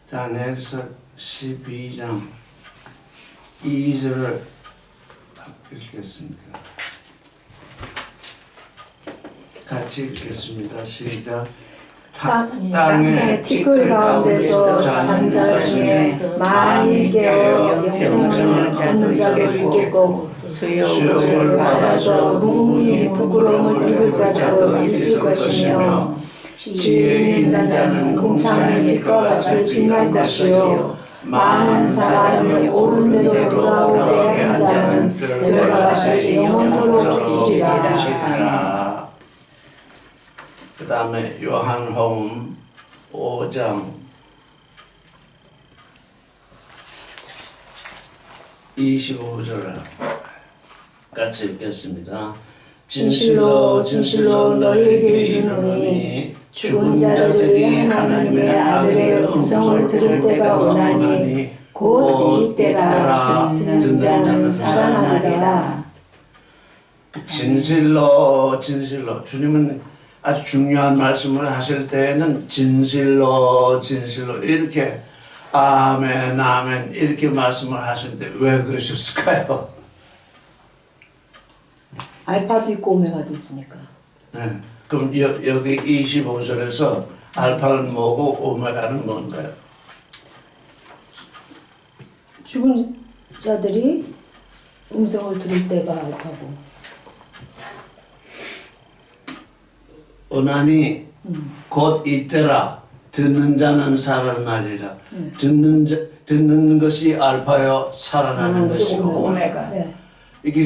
다니엘서 12장 2절을 읽겠습니다. 같이 읽겠습니다. 시작. 땅의 티끌 가운데서 자는 자 중에 많이 깨어 영생을 얻는 자도 있겠고 수욕을 받아서 무궁히 부끄러움을 입을 자도 있을 것이며 지혜 있는 자는 공창의 빛과 같이 빛날 것이요 많은 사람을 옳은 대로 돌아오게 한 자는 별과 같이 영원토록 비치리라. 그 다음에 요한복음 5장 25절을 같이 읽겠습니다. 진실로 진실로 너희에게 이르노니 죽은 자들이 하나님의 아들의 음성을 들을 때가 오나니 곧 이때라. 듣는 자는 살아나리라. 진실로 주님은 아주 중요한 말씀을 하실 때에는 진실로 이렇게 아멘 아멘 이렇게 말씀을 하시는데 왜 그러셨을까요? 알파도 있고 오메가도 있으니까. 네. 그럼 여기 25절에서 알파는 뭐고 오메가는 뭔가요? 죽은 자들이 음성을 들을 때가 알파고. 오나니 곧 이때라. 듣는 자는 살아나리라. 듣는 것이 알파요, 살아나는 것이고 오메가. 네. 이게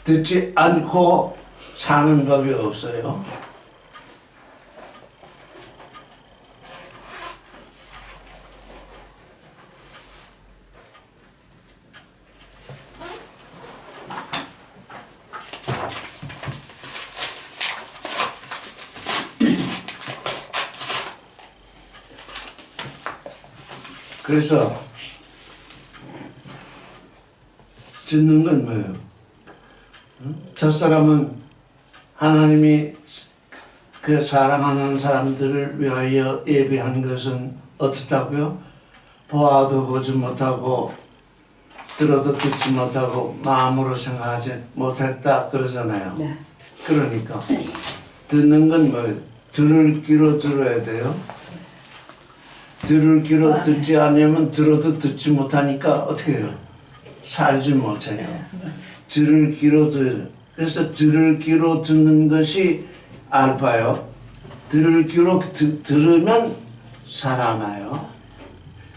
듣지 않고 사는 법이 없어요. 그래서 듣는 건 뭐예요? 저 사람은 하나님이 그 사랑하는 사람들을 위하여 예비한 것은 어떻다고요? 보아도 보지 못하고 들어도 듣지 못하고 마음으로 생각하지 못했다 그러잖아요. 네. 그러니까 듣는 건 뭐예요? 들을 귀로 들어야 돼요. 들을 귀로 듣지 않으면 들어도 듣지 못하니까 어떻게 해요? 살지 못해요. 들을 귀로 그래서 들을 귀로 듣는 것이 알파요. 들을 귀로 들으면 살아나요.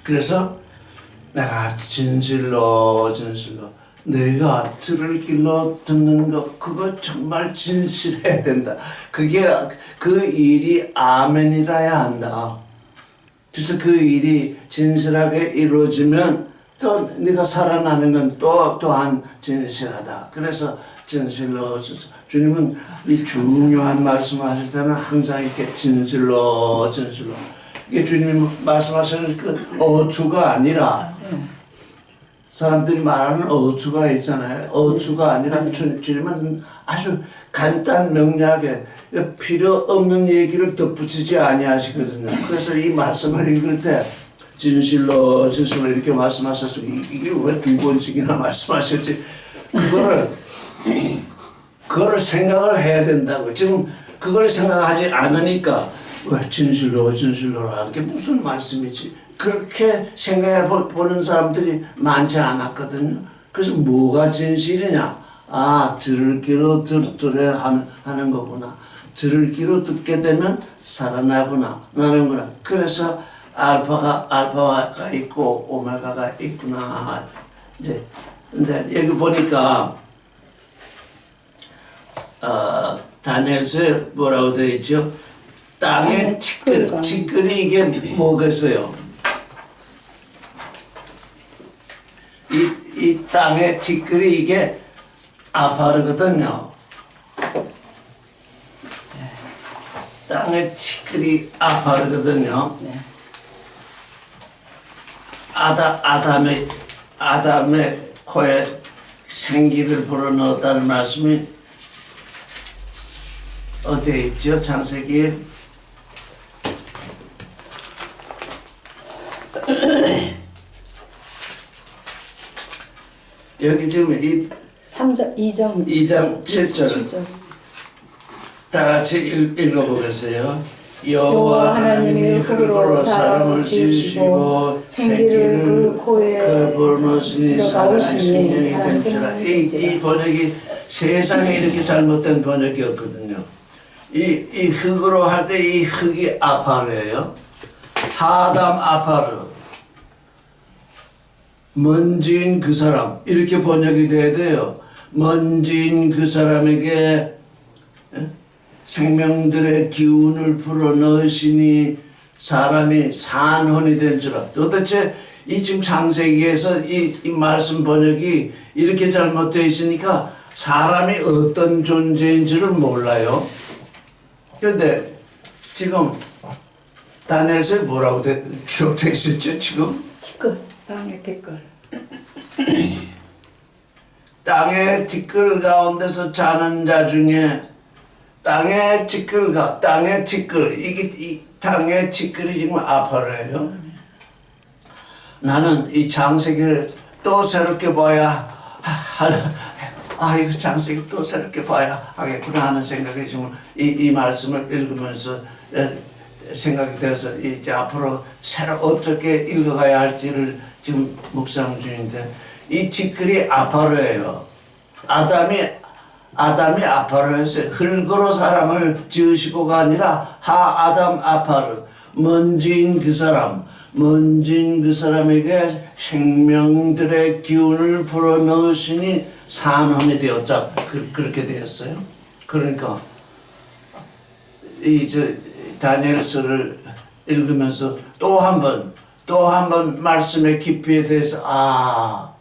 그래서 내가 진실로 내가 들을 귀로 듣는 것 그거 정말 진실해야 된다. 그게 그 일이 아멘이라야 한다. 그래서 그 일이 진실하게 이루어지면 또 네가 살아나는 건 또한 진실하다. 그래서 진실로 주님은 이 중요한 말씀을 하실 때는 항상 이렇게 진실로 이게 주님이 말씀하시는 그 어투가 아니라 사람들이 말하는 어투가 있잖아요. 어투가 아니라 주님은 아주 간단 명료하게 필요 없는 얘기를 덧붙이지 아니하시거든요. 그래서 이 말씀을 읽을 때 진실로 이렇게 말씀하셨죠. 이게 왜 두 번씩이나 말씀하셨지? 그거를 생각을 해야 된다고. 지금 그걸 생각하지 않으니까 왜 진실로 하는 게 무슨 말씀이지? 그렇게 생각해 보는 사람들이 많지 않았거든요. 그래서 뭐가 진실이냐? 들을 귀로 들어야 하는 거구나. 들을 귀로 듣게 되면 살아나구나, 나는구나. 그래서 알파가 있고 오메가가 있구나. 이제 근데 여기 보니까 다니엘서에 뭐라고 되어 있죠? 땅에 티끌이 이게 뭐겠어요? 이 땅에 티끌이 이게 아파르거든요. 땅에 티끌이 아파르거든요. 네. 아담의 코에 생기를 불어넣었다는 말씀이 어디에 있죠? 창세기 여기 지금 이 3장 2장 2장 7절 7절. 다 같이 읽어보겠어요. 여호와 하나님이 흙으로 사람을 지으시고 생기를 그 코에 불어넣으시니 살아나시니 사람 된지라. 이 번역이 세상에 이렇게 잘못된 번역이 없거든요. 이 흙으로 할 때 이 흙이 아파르예요. 하담 아파르. 먼지인 그 사람 이렇게 번역이 돼야 돼요. 먼지인 그 사람에게 생명들의 기운을 불어넣으시니 사람이 산혼이 된지라. 도대체 이 지금 창세기에서 이 말씀 번역이 이렇게 잘못되어 있으니까 사람이 어떤 존재인지를 몰라요. 그런데 지금 다니엘서에 뭐라고 기록되어 있었죠 지금? 티끌. 땅의 티끌. 땅의 티끌 가운데서 자는 자 중에 땅의 티끌 이 땅의 티끌이 지금 아파래요. 나는 이 창세기를 또 새롭게 봐야 이거 창세기 또 새롭게 봐야 하겠구나 하는 생각이 지금 이 말씀을 읽으면서 생각이 돼서 이제 앞으로 새로 어떻게 읽어가야 할지를 지금 묵상 중인데 이 티끌이 아파르예요. 아담이 아파르였어요. 흙으로 사람을 지으시고가 아니라 아담 아파르. 먼지인 그 사람에게 생명들의 기운을 불어넣으시니 산혼이 되었다. 그렇게 되었어요. 그러니까 다니엘서를 읽으면서 또 한 번 말씀의 깊이에 대해서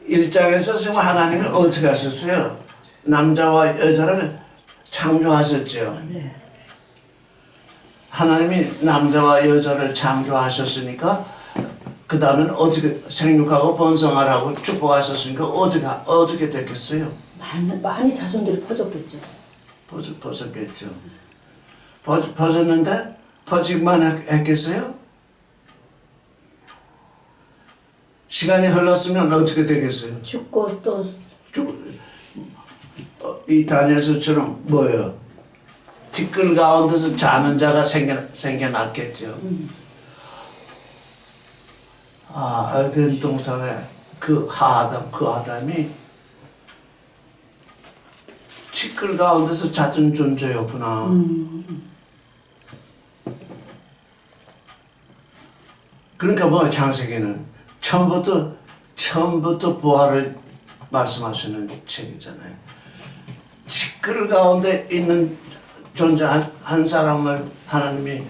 1장에서 지금 하나님이 어떻게 하셨어요? 남자와 여자를 창조하셨죠. 네. 하나님이 남자와 여자를 창조하셨으니까 그 다음에는 어떻게 생육하고 번성하라고 축복하셨으니까 어떻게 됐겠어요? 많이 자손들이 퍼졌겠죠. 퍼졌겠죠. 퍼졌는데 퍼지기만 했겠어요? 시간이 흘렀으면 어떻게 되겠어요? 죽고 또 이 다니엘서처럼 뭐예요? 티끌 가운데서 자는 자가 생겨났겠죠. 에덴 동산에 그 아담이 티끌 가운데서 잦은 존재였구나. 그러니까 뭐 창세기는 처음부터 부활을 말씀하시는 책이잖아요. 티끌 가운데 있는 존재 한 사람을 하나님이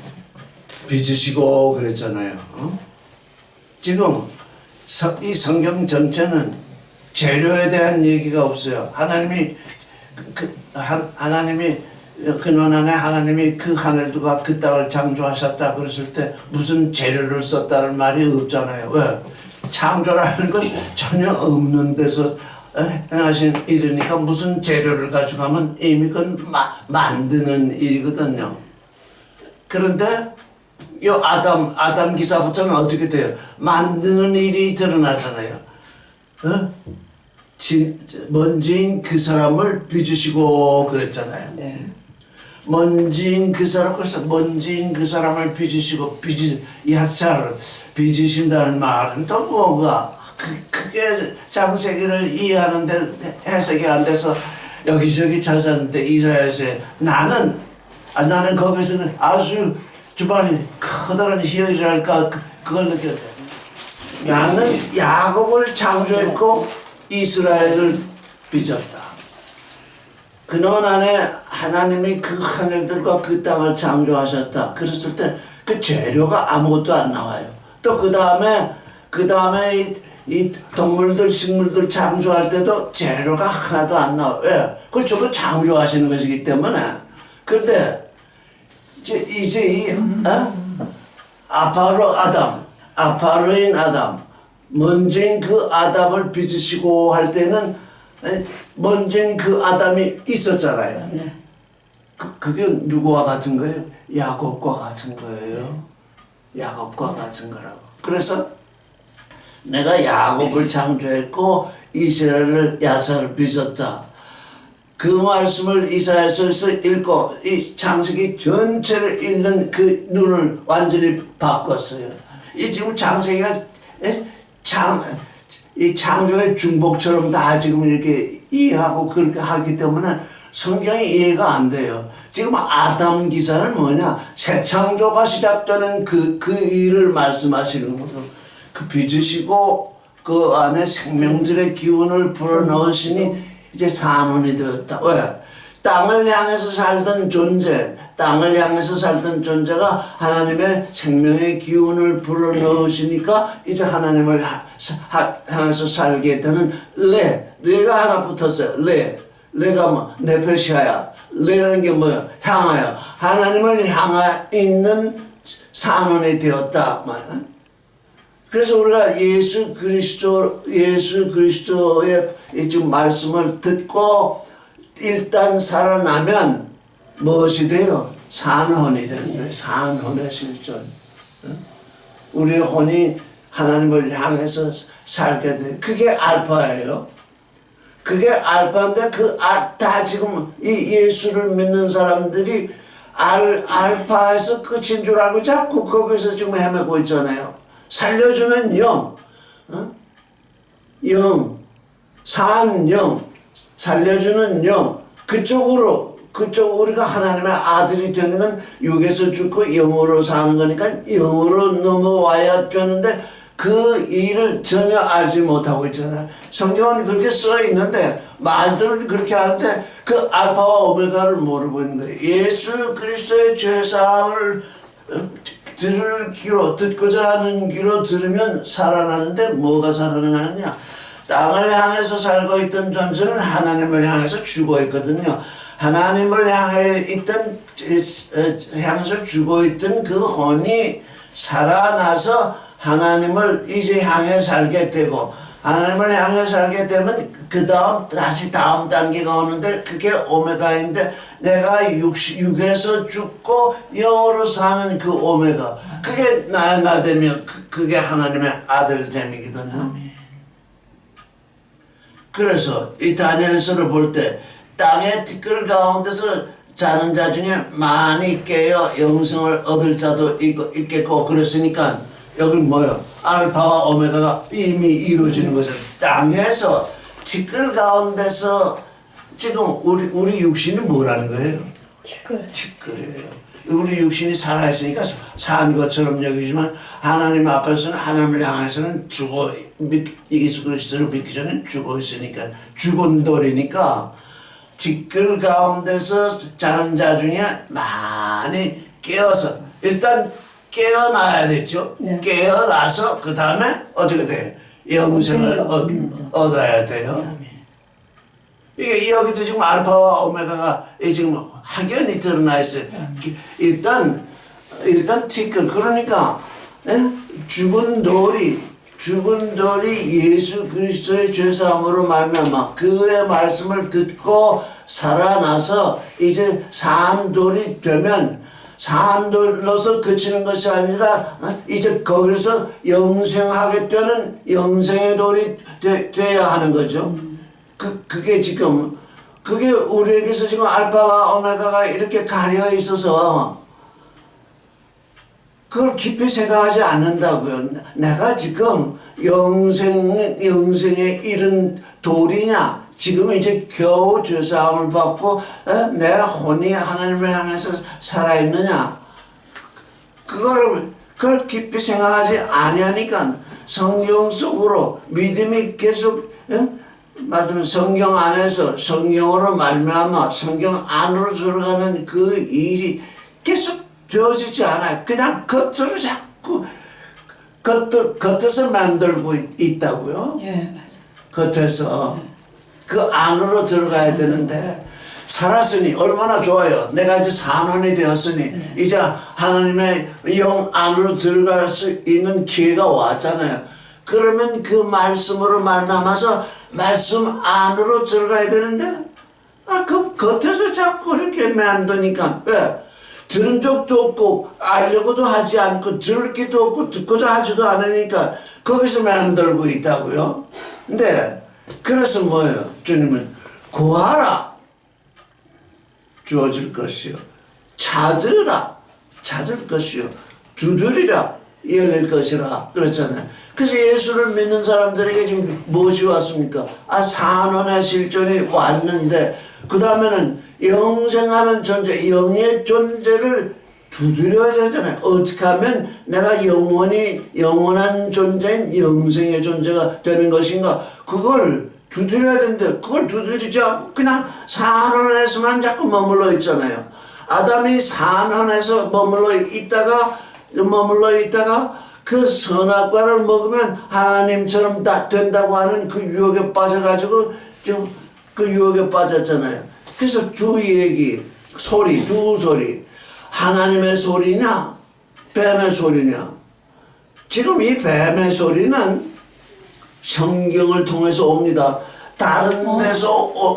빚으시고 그랬잖아요. 지금 이 성경 전체는 재료에 대한 얘기가 없어요. 하나님이 근원안에 하나님이 그 하늘과 그 땅을 창조하셨다 그랬을 때 무슨 재료를 썼다는 말이 없잖아요. 왜? 창조라는 건 전혀 없는 데서 행하신 일이니까 무슨 재료를 가져가면 이미 그건 만드는 일이거든요. 그런데 이 아담 기사부터는 어떻게 돼요? 만드는 일이 드러나잖아요. 먼지인 그 사람을 빚으시고 그랬잖아요. 네. 먼지인 그 사람을 빚으시고 빚으신다는 말은 또 뭐가 그게 창세기를 이해하는데 해석이 안 돼서 여기저기 찾았는데 이스라엘에 나는 거기서는 아주 주변에 커다란 희열이랄까 그걸 느꼈어요. 나는 야곱을 창조했고 이스라엘을 빚었다. 그놈 안에 하나님이 그 하늘들과 그 땅을 창조하셨다. 그랬을 때 그 재료가 아무것도 안 나와요. 또 그 다음에 이 동물들, 식물들 창조할 때도 재료가 하나도 안 나와요. 왜? 그걸 저거 창조하시는 것이기 때문에. 그런데 이제 아파르인 아담, 먼지인 그 아담을 빚으시고 할 때는 먼지인 그 아담이 있었잖아요. 네. 그게 누구와 같은 거예요? 야곱과 같은 거예요. 야곱과 같은 거라고. 그래서 내가 야곱을 창조했고 이스라엘을 야사를 빚었다. 그 말씀을 이사야서에서 읽고 이 창세기 전체를 읽는 그 눈을 완전히 바꿨어요. 이 지금 창세기가 이 창조의 중복처럼 다 지금 이렇게 이해하고 그렇게 하기 때문에 성경이 이해가 안 돼요. 지금 아담 기사는 뭐냐? 새 창조가 시작되는 그 일을 말씀하시는 거죠. 그 빚으시고 그 안에 생명들의 기운을 불어넣으시니 이제 산원이 되었다. 왜? 땅을 향해서 살던 존재, 땅을 향해서 살던 존재가 하나님의 생명의 기운을 불어넣으시니까 이제 하나님을 향해서 살게 되는 레가 하나 붙었어요. 레가 뭐 네페시아야. 레라는 게 뭐야? 향하여. 하나님을 향하여 있는 산원이 되었다. 그래서 우리가 예수 그리스도의 지금 말씀을 듣고 일단 살아나면 무엇이 돼요? 산혼이 되는 거예요. 산혼의 실존. 우리의 혼이 하나님을 향해서 살게 돼. 그게 알파예요. 그게 알파인데 다 지금 이 예수를 믿는 사람들이 알파에서 끝인 줄 알고 자꾸 거기서 지금 헤매고 있잖아요. 살려주는 영, 영, 살려주는 영, 그쪽으로 우리가 하나님의 아들이 되는 건 육에서 죽고 영으로 사는 거니까 영으로 넘어와야 되는데 그 일을 전혀 알지 못하고 있잖아요. 성경은 그렇게 써 있는데 말들은 그렇게 하는데 그 알파와 오메가를 모르고 있는 거예요. 예수 그리스도의 죄사함을 듣고자 하는 귀로 들으면 살아나는데 뭐가 살아나느냐? 땅을 향해서 살고 있던 존재는 하나님을 향해서 죽어 있거든요. 하나님을 향해서 죽어 있던 그 혼이 살아나서 하나님을 이제 향해 살게 되고, 하나님을 향해 살게 되면 그 다음 다시 다음 단계가 오는데 그게 오메가인데, 내가 육에서 죽고 영으로 사는 그 오메가, 그게 나 되면 그게 하나님의 아들됨이거든요. 그래서 이 다니엘서를 볼 때 땅의 티끌 가운데서 자는 자 중에 많이 깨어 영생을 얻을 자도 있겠고, 그랬으니까 여기 뭐요? 알파와 오메가가 이미 이루어지는 거죠. 땅에서 티끌 가운데서 지금 우리 육신이 뭐라는 거예요? 티끌이에요. 우리 육신이 살아있으니까 산 것처럼 여기지만 하나님 앞에서는, 하나님을 향해서는 예수 그리스도를 믿기 전에 죽어 있으니까, 죽은 돌이니까 티끌 가운데서 자는 자 중에 많이 깨어서 일단 깨어나야 되죠. 네. 깨어나서 그 다음에 어떻게 돼요? 영생을 얻어야 돼요. 이게 여기도 지금 알파와 오메가가 지금 확연히 드러나 있어요. 일단 티끌, 그러니까 죽은 돌이 예수 그리스도의 죄사함으로 말미암아 그의 말씀을 듣고 살아나서 이제 산돌이 되면, 산돌로서 그치는 것이 아니라 이제 거기서 영생하게 되는 영생의 돌이 돼야 하는 거죠. 그게 지금, 그게 우리에게서 지금 알파와 오메가가 이렇게 가려 있어서 그걸 깊이 생각하지 않는다고요. 내가 지금 영생에 이른 돌이냐, 지금 이제 겨우 죄사함을 받고 내 혼이 하나님을 향해서 살아있느냐, 그걸 깊이 생각하지 아니하니까 성경 속으로 믿음이 계속 맞으면 성경 안에서 성경으로 말미암아 성경 안으로 들어가는 그 일이 계속 되어지지 않아요. 그냥 겉으로 자꾸 겉에서 만들고 있다고요. 예, 맞아요. 겉에서 그 안으로 들어가야 되는데, 살았으니 얼마나 좋아요. 내가 이제 산원이 되었으니 이제 하나님의 영 안으로 들어갈 수 있는 기회가 왔잖아요. 그러면 그 말씀으로 말미암아서 말씀 안으로 들어가야 되는데, 그 겉에서 자꾸 이렇게 맴도니까, 왜? 들은 적도 없고 알려고도 하지 않고 들을 기도 없고 듣고자 하지도 않으니까 거기서 맴돌고 있다고요. 근데 그래서 뭐예요? 주님은 구하라 주어질 것이요 찾으라 찾을 것이요 두드리라 열릴 것이라 그랬잖아요. 그래서 예수를 믿는 사람들에게 지금 무엇이 왔습니까? 산원의 실존이 왔는데 그 다음에는 영생하는 존재, 영의 존재를 두드려야 되잖아요. 어떻게 하면 내가 영원한 존재인 영생의 존재가 되는 것인가? 그걸 두드려야 되는데 그걸 두드리지 않고 그냥 산원에서만 자꾸 머물러 있잖아요. 아담이 산원에서 머물러 있다가 그 선악과를 먹으면 하나님처럼 다 된다고 하는 그 유혹에 빠져가지고 지금 그 유혹에 빠졌잖아요. 그래서 두 얘기, 두 소리. 하나님의 소리냐, 뱀의 소리냐. 지금 이 뱀의 소리는 성경을 통해서 옵니다. 다른 데서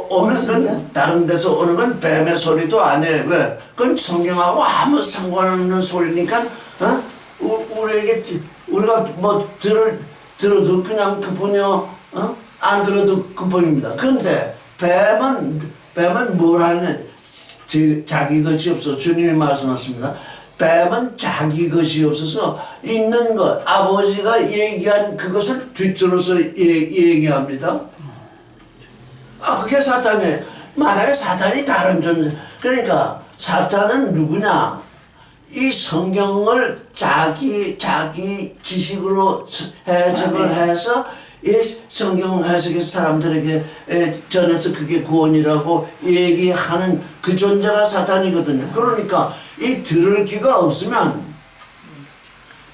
오면 다른 데서 오는 건 뱀의 소리도 아니에요. 왜? 그건 성경하고 아무 상관없는 소리니까 우리가 뭐 들어도 그냥 그뿐이요, 안 들어도 그뿐입니다. 근데 뱀은 뭘 하느냐? 자기 것이 없어. 주님이 말씀하십니다. 뱀은 자기 것이 없어서 있는 것, 아버지가 얘기한 그것을 뒷줄로서 얘기합니다. 그게 사탄이에요. 만약에 사탄이 다른 존재, 그러니까 사탄은 누구냐? 이 성경을 자기 지식으로 해석을 해서 이 성경 해석에서 사람들에게 전해서 그게 구원이라고 얘기하는 그 존재가 사탄이거든요. 그러니까 이 들을 귀가 없으면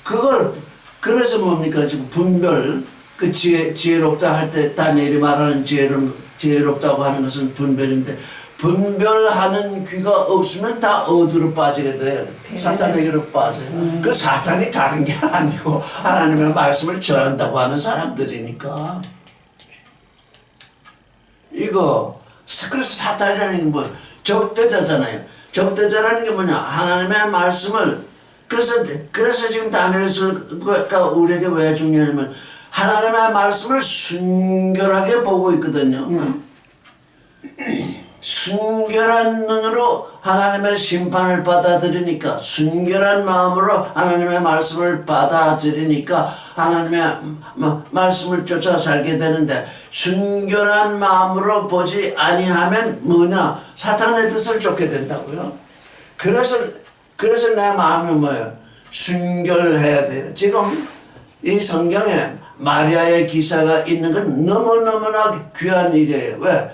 그걸 그래서 뭡니까? 지금 분별 그 지혜롭다 할 때 다니엘이 말하는 지혜롭다고 하는 것은 분별인데 분별하는 귀가 없으면 다 어디로 빠지게 돼요? 사탄에게로 빠져요. 그 사탄이 다른 게 아니고 하나님의 말씀을 전한다고 하는 사람들이니까. 그래서 사탄이라는 게 뭐 적대자잖아요. 적대자라는 게 뭐냐? 하나님의 말씀을 그래서 지금 다니엘서가 우리에게 왜 중요하냐면 하나님의 말씀을 순결하게 보고 있거든요. 순결한 눈으로 하나님의 심판을 받아들이니까 순결한 마음으로 하나님의 말씀을 받아들이니까 하나님의 말씀을 쫓아 살게 되는데 순결한 마음으로 보지 아니하면 뭐냐? 사탄의 뜻을 쫓게 된다고요. 그래서 내 마음이 뭐예요? 순결해야 돼요. 지금 이 성경에 마리아의 기사가 있는 건 너무너무나 귀한 일이에요. 왜?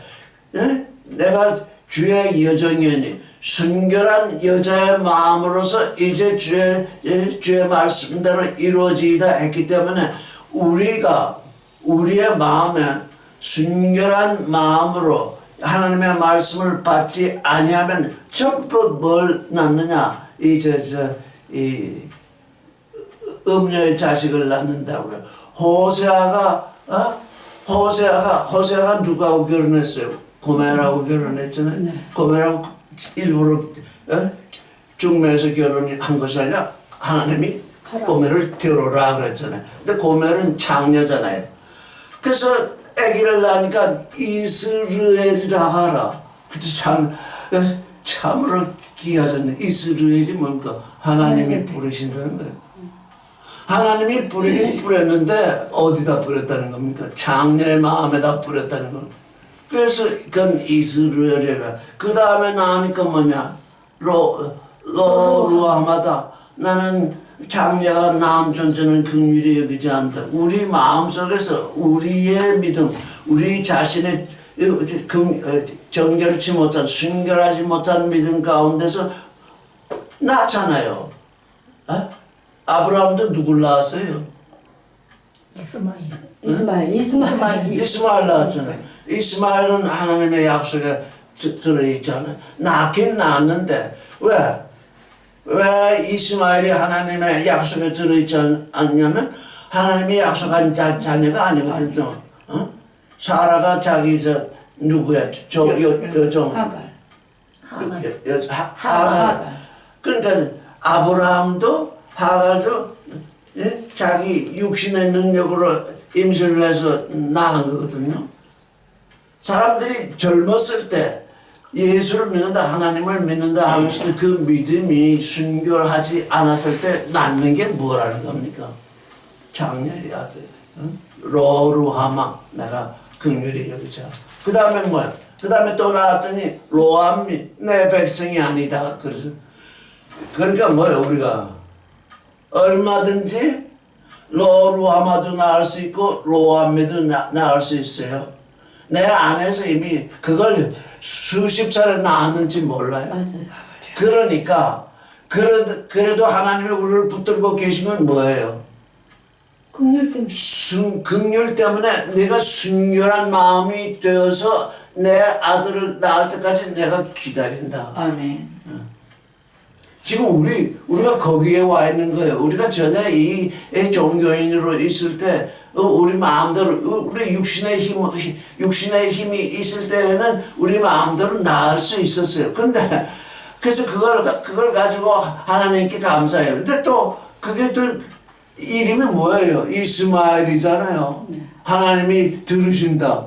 내가 주의 여정이니 순결한 여자의 마음으로서 이제 주의 말씀대로 이루어지다 했기 때문에 우리의 마음에 순결한 마음으로 하나님의 말씀을 받지 아니하면 전부 뭘 낳느냐? 이 음녀의 자식을 낳는다고요. 호세아가 누구하고 결혼했어요? 고멜하고 결혼했잖아요. 네. 고멜하고 일부러 중매에서 결혼한 것이 아니라 하나님이 고멜을 데려오라 그랬잖아요. 근데 고멜은 장녀잖아요. 그래서 아기를 낳으니까 이스라엘이라 하라. 근데 참으로 귀하잖아요. 이스라엘이 뭔가 하나님이 부르신다는 거예요. 하나님이 부르긴 뿌렸는데 어디다 뿌렸다는 겁니까? 장녀의 마음에다 뿌렸다는 겁니다. 그래서 그건 이스라엘이라. 그 다음에 나니까 뭐냐? 루아마다 나는 장녀가 낳은 존재는 긍휼히 여기지 않는다. 우리 마음속에서 우리의 믿음, 우리 자신의 정결치 못한, 순결하지 못한 믿음 가운데서 낳잖아요. 아브라함도 누굴 낳았어요? 이스마엘 낳았잖아요. 이스마엘은 하나님의 약속에 들어있잖아요. 낳긴 낳았는데 왜 이스마엘이 하나님의 약속에 들어있지 않냐면 하나님이 약속한 자녀가 아니거든요. 사라가 자기 누구야? 하갈. 그러니까 아브라함도 하갈도 예? 자기 육신의 능력으로 임신을 해서 낳은 거거든요. 사람들이 젊었을 때 예수를 믿는다, 하나님을 믿는다 하면서도 그 믿음이 순결하지 않았을 때 낳는 게 뭐라는 겁니까? 장녀의 아들, 응? 로루하마, 내가 긍휼히 여기자. 그 다음에 뭐야? 그 다음에 또 나왔더니 로암미, 내 백성이 아니다. 그래서 그러니까 뭐예요? 우리가 얼마든지 로루하마도 낳을 수 있고 로암미도 낳을 수 있어요. 내 안에서 이미 그걸 수십 차례 낳았는지 몰라요. 맞아요. 그러니까 그래도 하나님이 우리를 붙들고 계신 건 뭐예요? 긍휼 때문에. 긍휼 때문에 내가 순결한 마음이 되어서 내 아들을 낳을 때까지 내가 기다린다. 아멘. 지금 우리가 거기에 와 있는 거예요. 우리가 전에 이 종교인으로 있을 때 우리 마음대로 우리 육신의 힘이 있을 때는 우리 마음대로 나을 수 있었어요. 근데 그래서 그걸 가지고 하나님께 감사해요. 근데 또 그게 또 이름이 뭐예요? 이스마엘이잖아요. 하나님이 들으신다.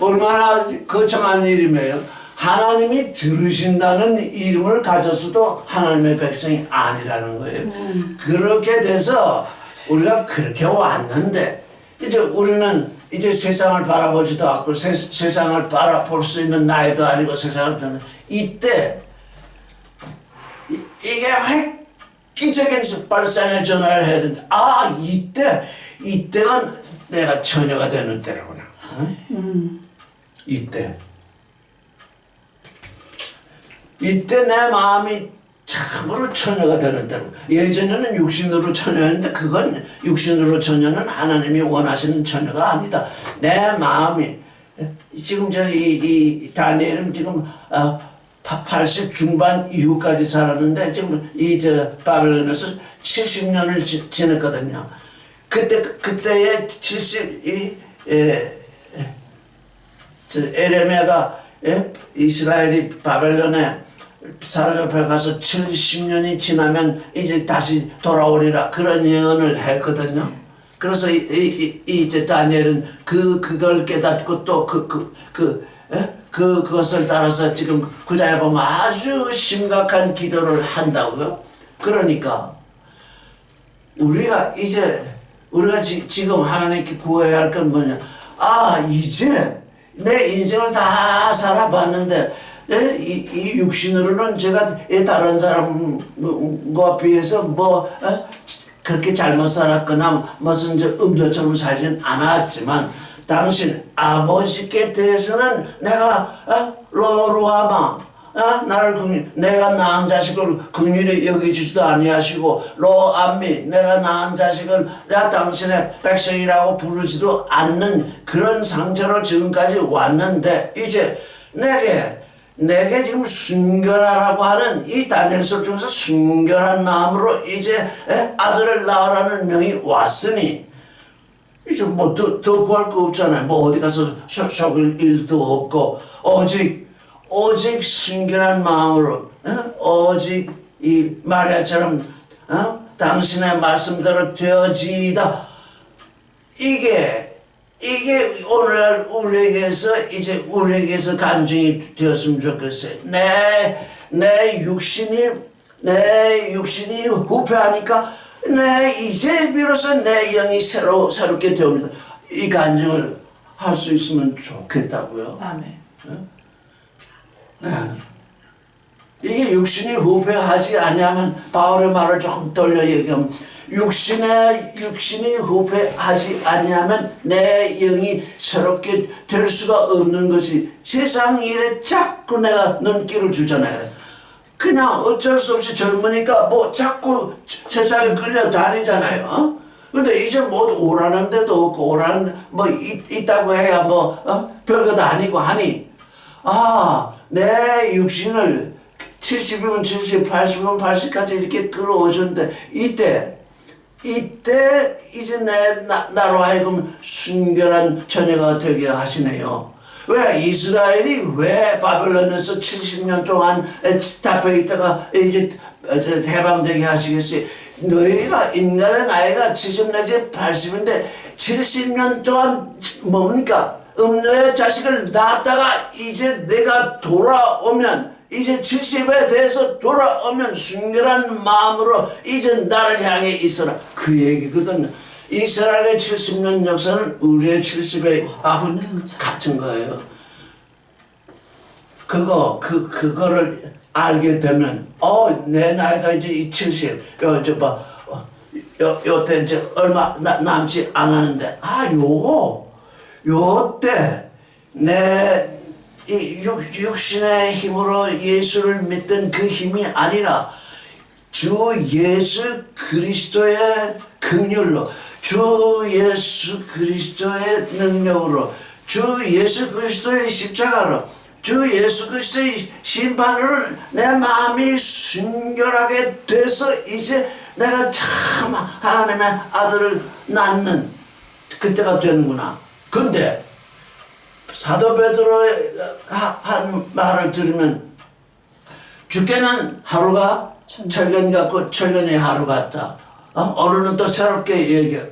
얼마나 거창한 이름이에요. 하나님이 들으신다는 이름을 가졌어도 하나님의 백성이 아니라는 거예요. 그렇게 돼서 우리가 그렇게 왔는데 이제 우리는 이제 세상을 바라보지도 않고 세상을 바라볼 수 있는 나이도 아니고 세상을 듣는 이때 이게 획기적인 발상의 전환을 해야 된다. 아 이때가 내가 처녀가 되는 때로구나. 이때 내 마음이 참으로 처녀가 되는 때로. 예전에는 육신으로 처녀였는데 그건 육신으로 처녀는 하나님이 원하시는 처녀가 아니다. 내 마음이 지금 이 다니엘은 지금 80 중반 이후까지 살았는데 지금 바벨론에서 70년을 지냈거든요. 그때의 エレミ야가 이스라엘이 바벨론에 사로잡혀 가서 70년이 지나면 이제 다시 돌아오리라 그런 예언을 했거든요. 그래서 이제 다니엘은 그걸 깨닫고 또 그것을 따라서 지금 구자에 보면 아주 심각한 기도를 한다고요. 그러니까 우리가 지금 하나님께 구해야 할 건 뭐냐? 이제 내 인생을 다 살아봤는데 이 육신으로는 제가 다른 사람과 비해서 그렇게 잘못 살았거나 무슨 음조처럼 살진 않았지만 당신 아버지께 대해서는 내가 로루하마 나를 내가 낳은 자식을 긍휼히 여기지도 아니하시고 로암미 내가 낳은 자식을 당신의 백성이라고 부르지도 않는 그런 상태로 지금까지 왔는데 이제 내게 지금 순결하라고 하는 이 다니엘서 중에서 순결한 마음으로 이제 아들을 낳으라는 명이 왔으니 이제 더 구할 거 없잖아요. 어디 가서 속일 일도 없고 오직 순결한 마음으로 오직 이 마리아처럼 당신의 말씀대로 되어지이다. 이게 오늘날 우리에게서 간증이 되었으면 좋겠어요. 내 육신이 후패하니까 이제 비로소 내 영이 새롭게 되옵니다. 이 간증을 할 수 있으면 좋겠다고요. 아멘. 이게 육신이 후패하지 아니하면 바울의 말을 조금 돌려 얘기하면 육신이 후패하지 아니하면 내 영이 새롭게 될 수가 없는 것이 세상 일에 자꾸 내가 눈길을 주잖아요. 그냥 어쩔 수 없이 젊으니까 자꾸 세상에 끌려다니잖아요. 근데 이제 오라는 데도 없고 오라는 있다고 해야 별것도 아니고 하니 내 육신을 70이면 70, 80이면 80까지 이렇게 끌어오셨는데 이때 이제 나로 하여금 순결한 처녀가 되게 하시네요. 왜 이스라엘이 왜 바벨론에서 70년 동안 잡혀 있다가 이제 해방되게 하시겠어요. 너희가 인간의 나이가 70 내지 80인데 70년 동안 뭡니까? 음녀의 자식을 낳았다가 이제 내가 돌아오면 이제 70에 대해서 돌아오면 순결한 마음으로 이제 나를 향해 있어라. 그 얘기거든요. 이스라엘의 70년 역사는 우리의 70의 하고 같은 거예요. 그거를 알게 되면, 내 나이가 이제 70, 요때 이제 얼마 남지 않았는데, 요때 이 육신의 힘으로 예수를 믿던 그 힘이 아니라 주 예수 그리스도의 긍휼로, 주 예수 그리스도의 능력으로, 주 예수 그리스도의 십자가로, 주 예수 그리스도의 심판으로 내 마음이 순결하게 돼서 이제 내가 참 하나님의 아들을 낳는 그때가 되는구나. 근데 사도 베드로의 한 말을 들으면 주께는 하루가 천년 같고 천년이 하루 같다. 어느는 또 새롭게 얘기해.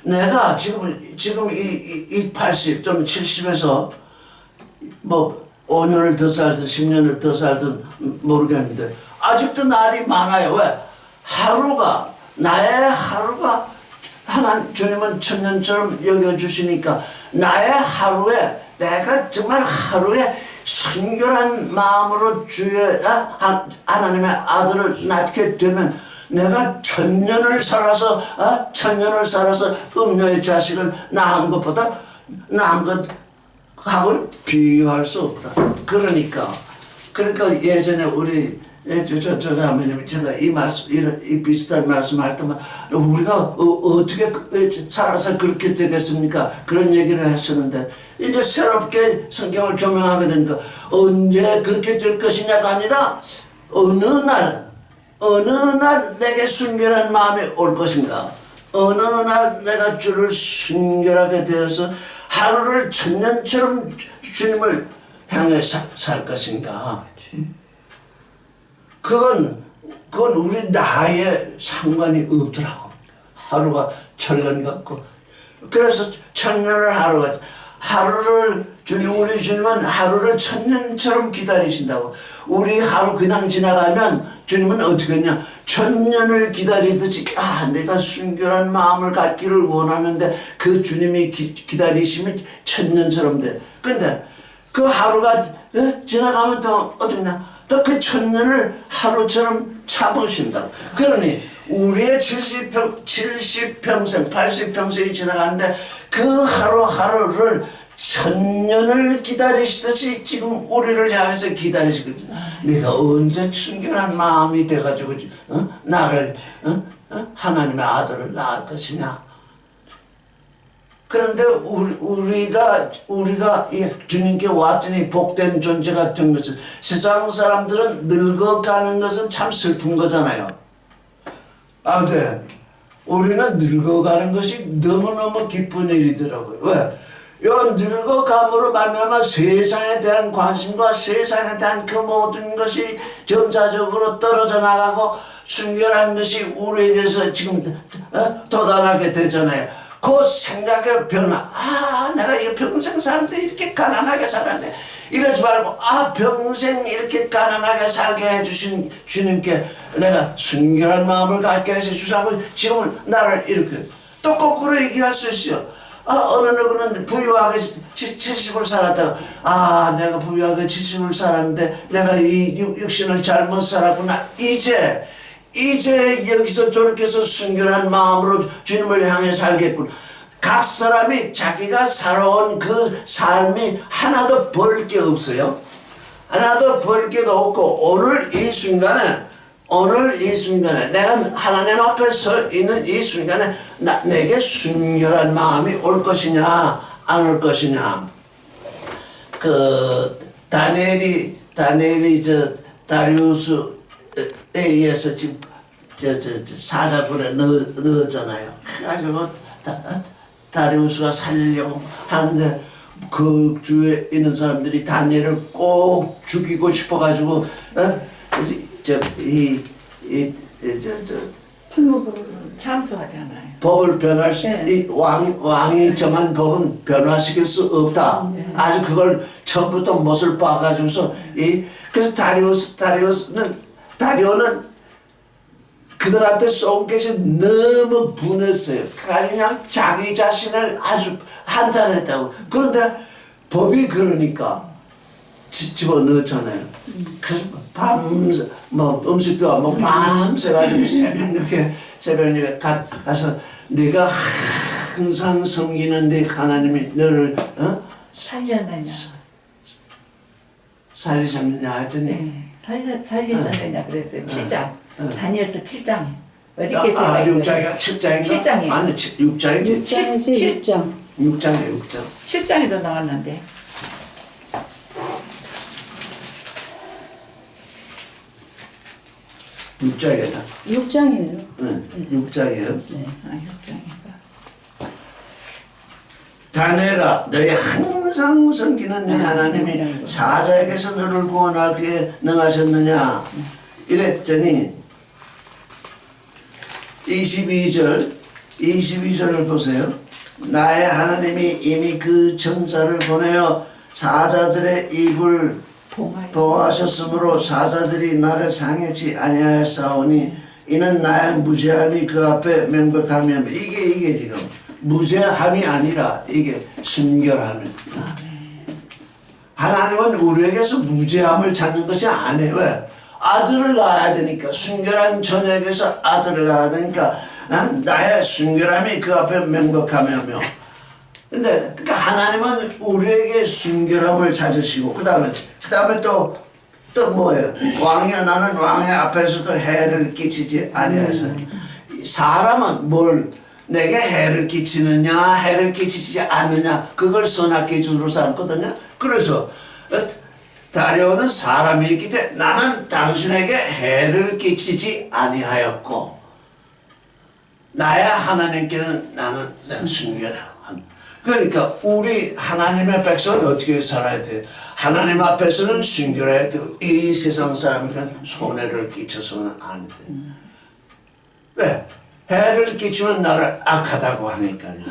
내가 지금 이 80 또는 70에서 뭐 5년을 더 살든 10년을 더 살든 모르겠는데 아직도 날이 많아요. 왜? 나의 하루가 하나님 주님은 천년처럼 여겨주시니까 나의 하루에 내가 정말 하루에 순결한 마음으로 주의 하나님의 아들을 낳게 되면 내가 천년을 살아서 음녀의 자식을 낳은 것보다 나은 것하고는 비교할 수 없다. 그러니까 예전에 우리 아버님 제가 이 비슷한 말씀할 때만 우리가 어떻게 살아서 그렇게 되겠습니까? 그런 얘기를 했었는데 이제 새롭게 성경을 조명하게 되니까 언제 그렇게 될 것이냐가 아니라 어느 날 내게 순결한 마음이 올 것인가? 어느 날 내가 주를 순결하게 되어서 하루를 천년처럼 주님을 향해 살 것인가? 그건 우리 나이에 상관이 없더라고. 하루가 천년 같고. 그래서 천년을 우리 주님은 하루를 천년처럼 기다리신다고. 우리 하루 그냥 지나가면 주님은 어떻게 했냐? 천년을 기다리듯이 내가 순결한 마음을 갖기를 원하는데 그 주님이 기다리시면 천년처럼 돼. 근데 그 하루가 지나가면 또 어떻냐? 또 그 천년을 하루처럼 참으신다고. 그러니 우리의 70평생, 80평생이 지나가는데 그 하루하루를 천년을 기다리시듯이 지금 우리를 향해서 기다리시거든요. 네가 언제 순결한 마음이 돼가지고 나를 하나님의 아들을 낳을 것이냐. 그런데 우리가 주님께 왔더니 복된 존재가 된 것은 세상 사람들은 늙어가는 것은 참 슬픈 거잖아요. 근데 우리는 늙어가는 것이 너무너무 기쁜 일이더라고요. 왜? 이 늙어감으로 말미암아 세상에 대한 관심과 세상에 대한 그 모든 것이 점차적으로 떨어져 나가고 순결한 것이 우리에게서 지금 도달하게 되잖아요. 그 생각의 변화. 내가 이 평생 사는데 이렇게 가난하게 살았는데 이러지 말고 평생 이렇게 가난하게 살게 해주신 주님께 내가 순결한 마음을 갖게 해주시라고 지금은 나를 이렇게 또 거꾸로 얘기할 수 있어요. 어느 누구는 부유하게 70을 살았다가 내가 부유하게 70을 살았는데 내가 이 육신을 잘못 살았구나. 이제 여기서 저렇게 해서 순결한 마음으로 주님을 향해 살겠군. 각 사람이 자기가 살아온 그 삶이 하나도 버릴 게 없어요. 하나도 버릴 게 없고 오늘 이 순간에 내가 하나님 앞에 서 있는 이 순간에 내게 순결한 마음이 올 것이냐 안 올 것이냐. 그 다니엘이 다리우스에 의해서 지금 사자굴에 넣었잖아요. 그래가지고 다리우스가 살려고 하는데 그 주에 있는 사람들이 다니엘을 꼭 죽이고 싶어가지고 풀무불을 참수하잖아요. 법을 변할 수, 네. 이 왕이 정한 법은 변화시킬 수 없다. 아주 그걸 처음부터 못을 빻아가지고서 그래서 다리오는 그들한테 쏜 것이 너무 분했어요. 그냥 자기 자신을 아주 한탄했다고. 그런데 법이 그러니까 집어넣잖아요. 그래서 밤새 음식도 안 먹고 밤새 가지고 새벽녘에 가서 내가 항상 섬기는 네 하나님이 너를 살렸느냐. 살리셨느냐 했더니 네. 살리셨느냐 그랬어요. 7장. 다니엘서 7장. 어저께 아, 제가 6장이야? 7장인가? 7장이에요. 아니 6장이지? 6장이지 6장 6장이야 6장. 7장에도 나왔는데. 육장이다 6장이에요. 응, 6장이에요. 아, 6장인가. 다니엘아, 너희 항상 섬기는 네 하나님이 사자에게서 너를 구원하기에 능하셨느냐? 이랬더니 22절을 보세요. 나의 하나님이 이미 그 천사를 보내어 사자들의 입을 보호하셨으므로 사자들이 나를 상해치 아니하였사오니 이는 나의 무죄함이 그 앞에 명백하며 이게 지금 무죄함이 아니라 이게 순결함입니다. 하나님은 우리에게서 무죄함을 찾는 것이 아니에요. 왜? 아들을 낳아야 되니까 순결한 처녀에게서 아들을 낳아야 되니까 나의 순결함이 그 앞에 명백하며 근데 그러니까 하나님은 우리에게 순결함을 찾으시고 그 다음에 또 뭐예요? 왕이야 나는 왕의 앞에서도 해를 끼치지 아니하여서 사람은 뭘 내게 해를 끼치느냐 해를 끼치지 않느냐 그걸 선악의 기준으로 삼거든요. 그래서 다리오는 사람이 있기 때문에 나는 당신에게 해를 끼치지 아니하였고 나야 하나님께는 나는 순결하고 그러니까 우리 하나님의 백성은 어떻게 살아야 돼요? 하나님 앞에서는 순결해야 되고 이 세상 사람들은 손해를 끼쳐서는 안 돼. 왜? 해를 끼치면 나를 악하다고 하니까요.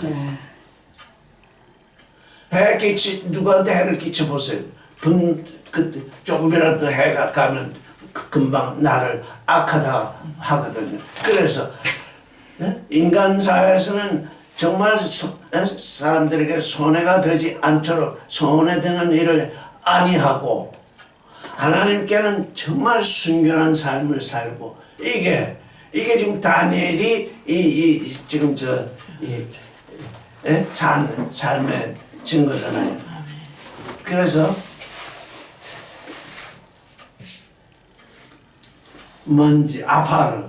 누구한테 해를 끼쳐보세요. 조금이라도 해가 가면 금방 나를 악하다 하거든요. 그래서 인간 사회에서는 정말 사람들에게 손해가 되지 않도록 손해되는 일을 아니하고 하나님께는 정말 순결한 삶을 살고 이게 지금 다니엘이 지금 삶의 증거잖아요. 그래서 먼지, 아파르,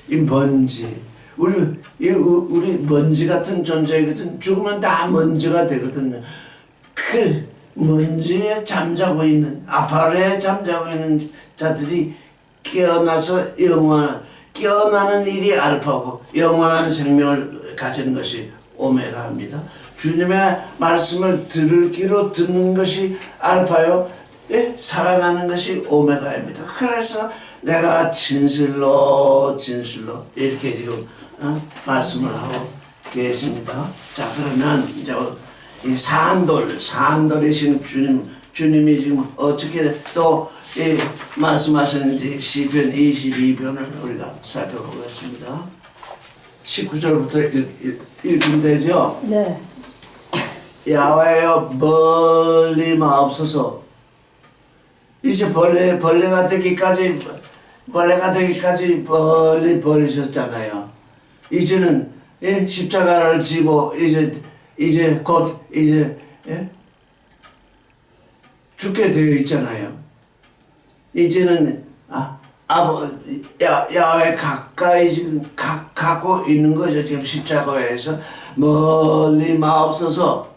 이 먼지, 우리 먼지 같은 존재거든. 죽으면 다 먼지가 되거든요. 그 먼지에 잠자고 있는 아파르에 잠자고 있는 자들이 깨어나서 깨어나는 일이 알파고 영원한 생명을 가지는 것이 오메가입니다. 주님의 말씀을 들을 귀로 듣는 것이 알파요. 살아나는 것이 오메가입니다. 그래서 내가 진실로 이렇게 지금 말씀을 하고 계십니다. 자 그러면 이제 이 산돌이신 주님이 지금 어떻게 또 말씀하셨는지 시편 22편을 우리가 살펴보겠습니다. 19절부터 읽으면 되죠? 네. 야훼여 멀리 마옵소서. 이제 벌레가 되기까지 멀리 버리셨잖아요. 이제는 십자가를 지고 이제 곧 죽게 되어 있잖아요. 이제는 야훼 가까이 지금 가고 있는 거죠. 지금 십자가에서 멀리 마옵소서.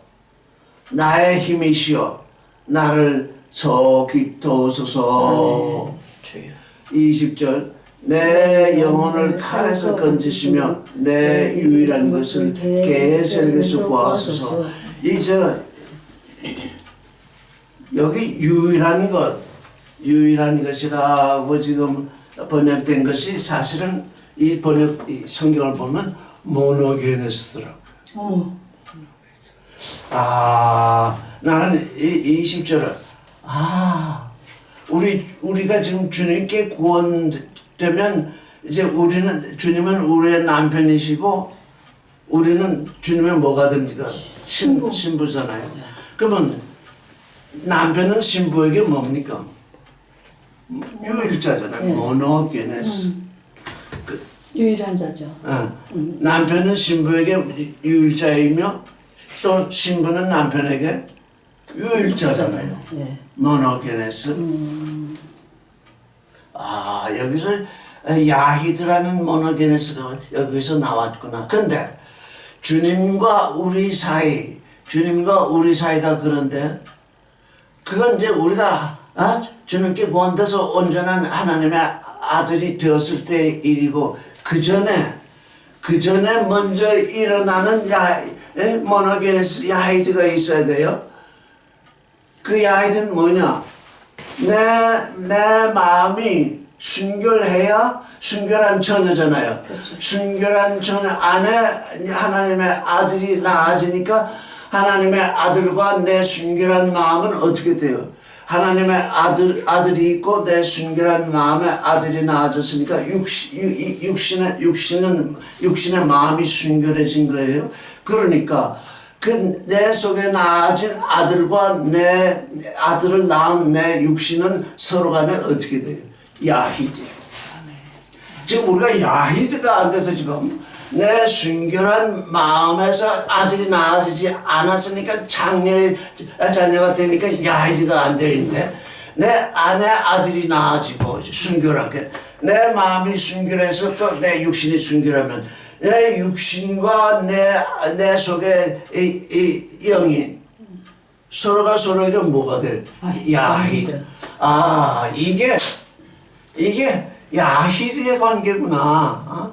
나의 힘이시여 나를 속히 도우소서. 20절 내 영혼을 칼에서 건지시며 내 유일한 것을 개새에게서 구하소서. 이제 여기 유일한 것 유일한 것이라고 지금 번역된 것이 사실은 이 번역 이 성경을 보면 모노게네스더라고. 나는 이 10절을 우리가 지금 주님께 구원되면 이제 우리는 주님은 우리의 남편이시고 우리는 주님의 뭐가 됩니까? 신부잖아요. 그러면 남편은 신부에게 뭡니까? 유일자잖아요. 모노게네스. 유일한 자죠. 남편은 신부에게 유일자이며 또 신부는 남편에게 유일자잖아요. 네. 모노게네스. 여기서 야히드라는 모노게네스가 여기서 나왔구나. 근데 주님과 우리 사이가 그런데 그건 이제 우리가 주님께 구원돼서 온전한 하나님의 아들이 되었을 때의 일이고 그 전에 먼저 일어나는 모노게네스 야히드가 있어야 돼요. 그 야히드는 뭐냐? 내 마음이 순결한 처녀잖아요. 그렇죠. 순결한 처녀 안에 하나님의 아들이 낳아지니까 하나님의 아들과 내 순결한 마음은 어떻게 돼요? 하나님의 아들이 있고 내 순결한 마음에 아들이 낳아졌으니까 육신의 마음이 순결해진 거예요. 그러니까 그 내 속에 낳아진 아들과 내 아들을 낳은 내 육신은 서로 간에 어떻게 돼요? 야히드예요. 지금 우리가 야히드가 안 돼서 지금 내 순결한 마음에서 아들이 낳아지지 않았으니까 자녀가 되니까 야히드가 안 되어 있는데 내 안에 아들이 낳아지고 순결하게 내 마음이 순결해서 또 내 육신이 순결하면 내 육신과 내 속에 이 영이 서로가 서로에게 뭐가 돼? 야히드. 이게 야히드의 관계구나.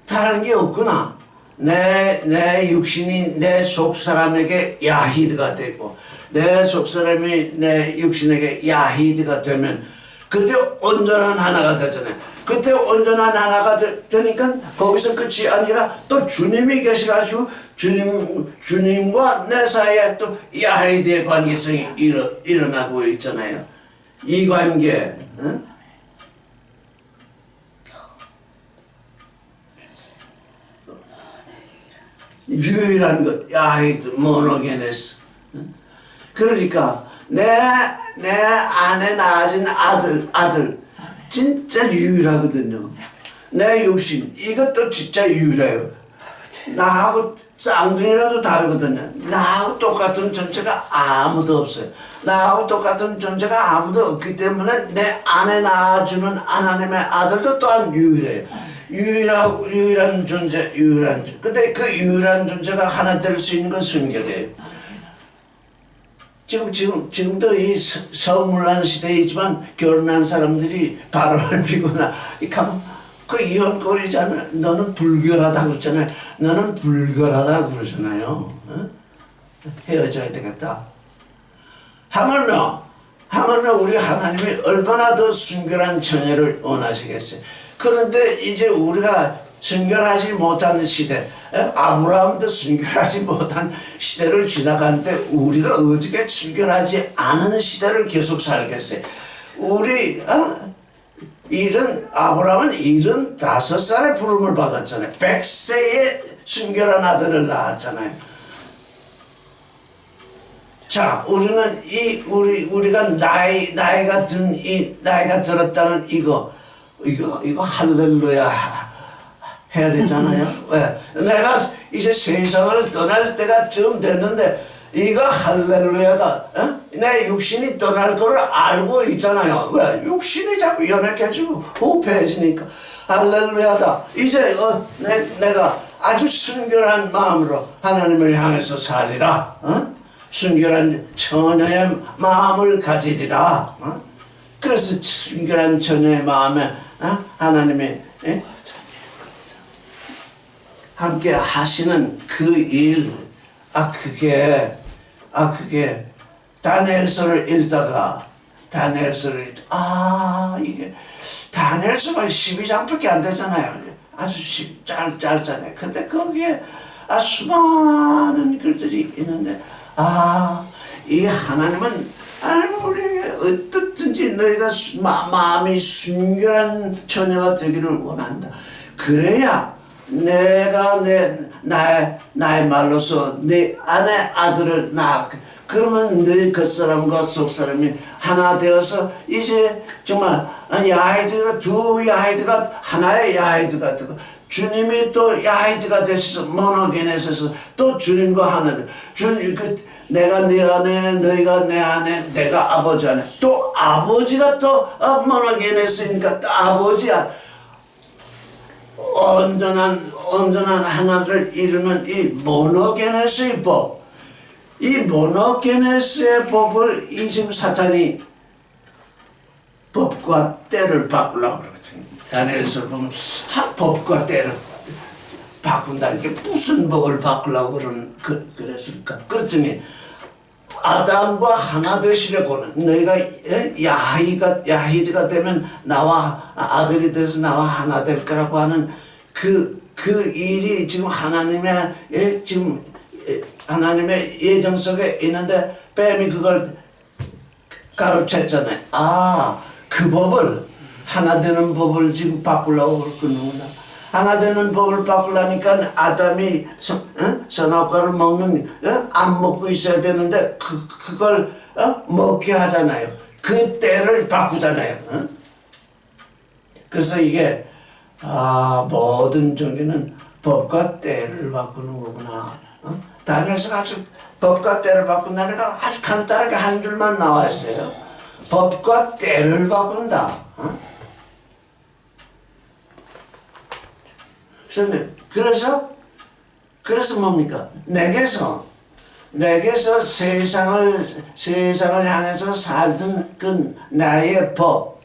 다른 게 없구나. 내 육신이 내 속 사람에게 야히드가 되고 내 속 사람이 내 육신에게 야히드가 되면 그때 온전한 하나가 되잖아요. 그때 온전한 하나가 되니까 거기서 끝이 아니라 또 주님이 계셔가지고 주님과 내 사이에 또 야히드의 관계성이 일어나고 있잖아요. 이 관계. 유일한 것, 야히드, 모노게네스. 그러니까 내 안에 낳아진 아들 진짜 유일하거든요. 내 육신 이것도 진짜 유일해요. 나하고 쌍둥이라도 다르거든요. 나하고 똑같은 존재가 아무도 없어요. 나하고 똑같은 존재가 아무도 없기 때문에 내 안에 낳아주는 하나님의 아들도 또한 유일해요. 유일한 존재. 근데 그 유일한 존재가 하나 될 수 있는 건 순결이에요. 지금도 이 서문란 시대이지만 결혼한 사람들이 바람을 피거나 그 이혼거리잖아요. 너는 불결하다 그러잖아요. 너는 불결하다 그러잖아요. 헤어져야 되겠다. 하물며 우리 하나님이 얼마나 더 순결한 처녀를 원하시겠어요. 그런데 이제 우리가 순결하지 못한 시대, 아브라함도 순결하지 못한 시대를 지나가는데 우리가 어떻게 순결하지 않은 시대를 계속 살겠어요. 아브라함은 75살에 부름을 받았잖아요. 100세에 순결한 아들을 낳았잖아요. 자, 우리는 우리가 나이가 들었다는 이거 할렐루야 해야 되잖아요. 왜? 내가 이제 세상을 떠날 때가 좀 됐는데 이거 할렐루야다. 내 육신이 떠날 거를 알고 있잖아요. 왜? 육신이 자꾸 연약해지고 후패해지니까 할렐루야다. 이제 내가 아주 순결한 마음으로 하나님을 향해서 살리라. 순결한 처녀의 마음을 가지리라. 그래서 순결한 처녀의 마음에 하나님이 함께 하시는 그 일, 그게 다니엘서를 읽다가 다니엘서를 이게 다니엘서가 12장밖에 안 되잖아요. 아주 짧잖아요. 근데 거기에 수많은 글들이 있는데 이 하나님은 우리에게 어떻든지 너희가 마음이 순결한 처녀가 되기를 원한다. 그래야 내가 나의 말로서 내 아내 아들을 낳아. 그러면 너 겉사람과 속사람이 하나 되어서 이제 정말 야하이드가 두 야하이드가 하나의 야하이드가 되고 주님이 또 야하이드가 되셔서 모노게네스에서 또 주님과 하나 돼. 내가 네 안에 너희가 내 안에 내가 아버지 안에 또 아버지가 또 모노게네스니까 또 아버지야. 온전한 하나를 이루는 이 모노게네스의 법, 이 모노게네스의 법을 이 지금 사탄이 법과 때를 바꾸려고 그러거든요. 다니엘서를 보면 법과 때를 바꾼다는 게 무슨 법을 바꾸려고 그랬을까? 그랬더니 아담과 하나 되시려고는 너희가 야히드가 되면 나와 아들이 돼서 나와 하나 될 거라고 하는 그 일이 지금 하나님의 예정 속에 있는데 뱀이 그걸 가로챘잖아요. 그 법을 하나 되는 법을 지금 바꾸려고 그러는구나. 하나 되는 법을 바꾸려니까 아담이 선악과를 안 먹고 있어야 되는데 그걸 먹게 하잖아요. 그 때를 바꾸잖아요. 그래서 이게 모든 종교는 법과 때를 바꾸는 거구나. 다니엘서가 아주 법과 때를 바꾼다는 거 아주 간단하게 한 줄만 나와 있어요. 법과 때를 바꾼다. 그래서 뭡니까? 내게서 세상을 향해서 살던 그 나의 법,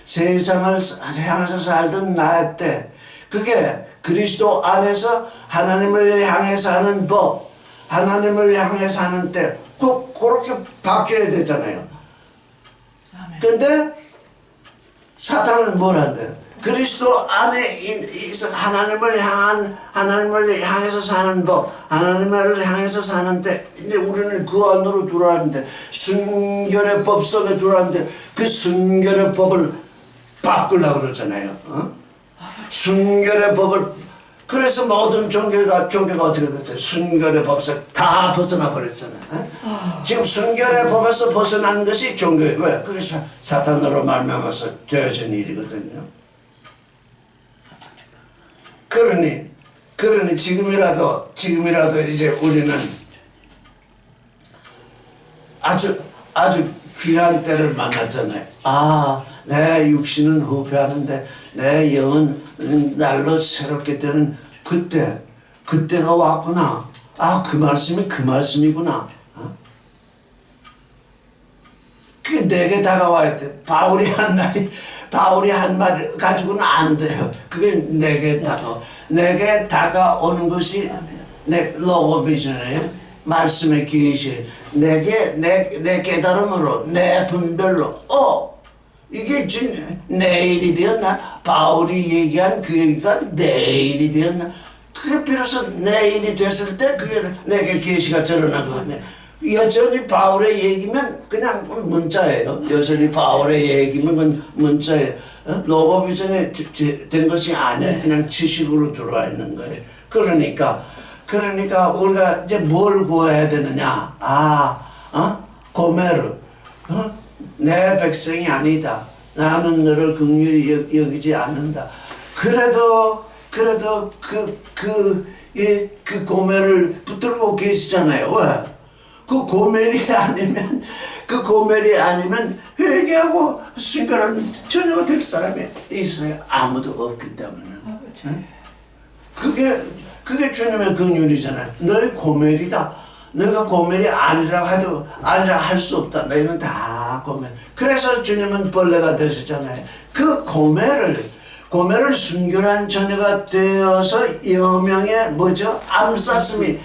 세상을 향해서 살던 나의 때, 그게 그리스도 안에서 하나님을 향해서 하는 법, 하나님을 향해서 하는 때, 꼭 그렇게 바뀌어야 되잖아요. 근데 사탄은 뭘 한대요? 그리스도 안에 있어 하나님을 향해서 사는 법, 하나님을 향해서 사는데 이제 우리는 그 안으로 들어왔는데 순결의 법 속에 들어왔는데 그 순결의 법을 바꾸려고 그러잖아요. 순결의 법을 그래서 모든 종교가 어떻게 됐어요? 순결의 법에서 다 벗어나 버렸잖아요. 지금 순결의 법에서 벗어난 것이 종교예요. 왜? 그게 사탄으로 말미암아서 되어진 일이거든요. 그러니 지금이라도 이제 우리는 아주 귀한 때를 만났잖아요. 내 육신은 후패하는데 내 영은 날로 새롭게 되는 그때가 왔구나. 그 말씀이 그 말씀이구나. 그게 내게 다가와야 돼. 바울이 한 말 가지고는 안 돼요. 그게 내게 다가오는 것이 내 로고비전이에요. 말씀의 계시. 내 깨달음으로, 내 분별로. 이게 지금 내일이 되었나? 바울이 얘기한 그 얘기가 내일이 되었나? 그게 비로소 내일이 됐을 때 그게 내게 계시가 드러난 거거든요. 여전히 바울의 얘기면 그냥 문자예요. 여전히 바울의 얘기면 그건 문자예요. 로고비전에 된 것이 아니에요. 그냥 지식으로 들어와 있는 거예요. 그러니까 우리가 이제 뭘 구해야 되느냐? 고메르. 내 백성이 아니다. 나는 너를 긍휼히 여기지 않는다. 그래도 그 고멜을 붙들고 계시잖아요. 왜? 그 고멜이 아니면 회개하고 순결한 처녀가 될 사람이 있어요. 아무도 없기 때문에. 그게 주님의 긍휼이잖아요. 너희 고멜이다. 너희가 고멜이 아니라 할 수 없다. 너희는 다 고멜. 그래서 주님은 벌레가 되셨잖아요. 그 고멜을 순결한 처녀가 되어서 여명의 암사슴이